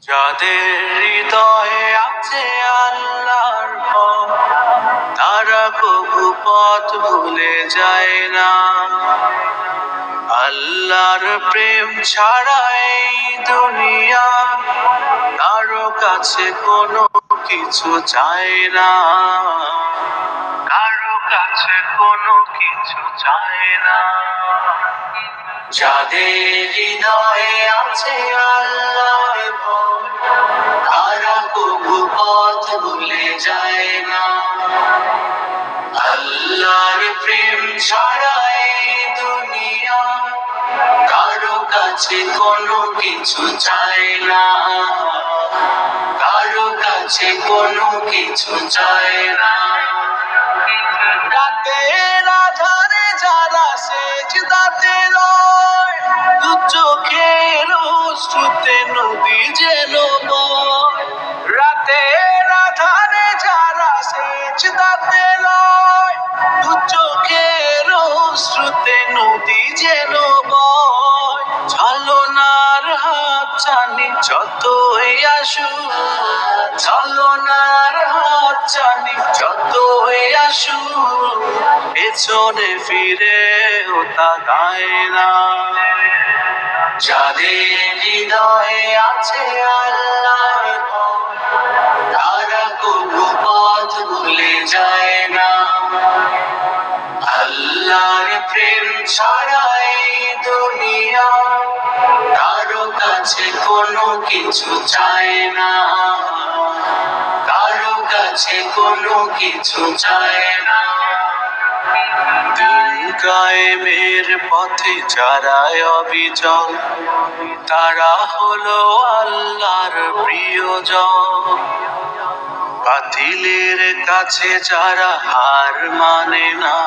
যাদের হৃদয়ে আছে আল্লাহর ভয়, তারা কবু পথ ভুলে যায় না। আল্লাহর প্রেম ছাড়া এই দুনিয়া কারো কাছে কোনো কিছু চায় না, কারো কাছে কোনো কিছু চায় না। যাদের হৃদয়ে আছে আল্লাহর ভয়, তারা কবু পথ ভুলে যায় না। আল্লাহর প্রেম ছাড়া এই দুনিয়া কারো কাছে কোনো কিছু চায় না, কারো কাছে কোনো কিছু চায় না। রাতের আধারে যারা সেজদাতে রয়, দু চোখের অশ্রুতে নদী যেন বয়। রাতের আধারে যারা সেজদাতে রয়, দু চোখের অশ্রুতে নদী যেন বয়। ছলনার হাত ছানি যতই আসুক, ছলনার হাত ছানি যতই আসুক, পেছনে ফিরেও তাকায় না। যাদের হৃদয়ে আছে আল্লাহর ভয়, তারা কবু পথ ভুলে যায় না। আল্লাহর প্রেম ছাড়া এই দুনিয়া কারো কাছে কোনো কিছু চায় না, কারো কাছে কোনো কিছু চায় না। দিন কায়েমের পথে যারা অবিচল, তারা হলো আল্লাহর প্রিয়জন। বাতিলের কাছে যারা হার মানে না,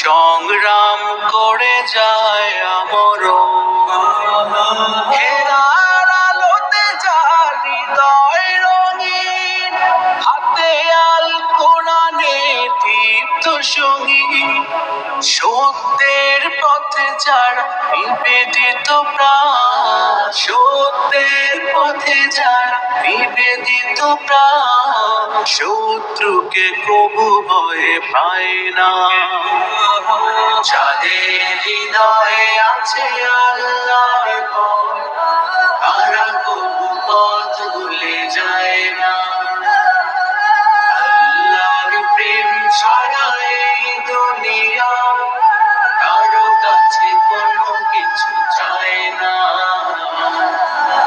সংগ্রাম করে যায় আমরণ। হেরার আলোতে যার হৃদয় রঙিন, হাতে আল কোরআনের দীপ্ত সঙ্গীত। সত্যের পথে যারা নিবেদিত প্রাণ, সত্যের পথে যারা নিবেদিত প্রাণ, শত্রুকে কবু ভয় পায় না। যাদের হৃদয়ে আছে আল্লাহর ভয়, তারা কবু পথ ভুলে যায় না। আল্লাহর প্রেম ছাড়া এই দুনিয়া কারো কাছে কোনো কিছু চায় না,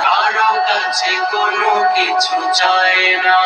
কারো কাছে কোনো কিছু চায় না।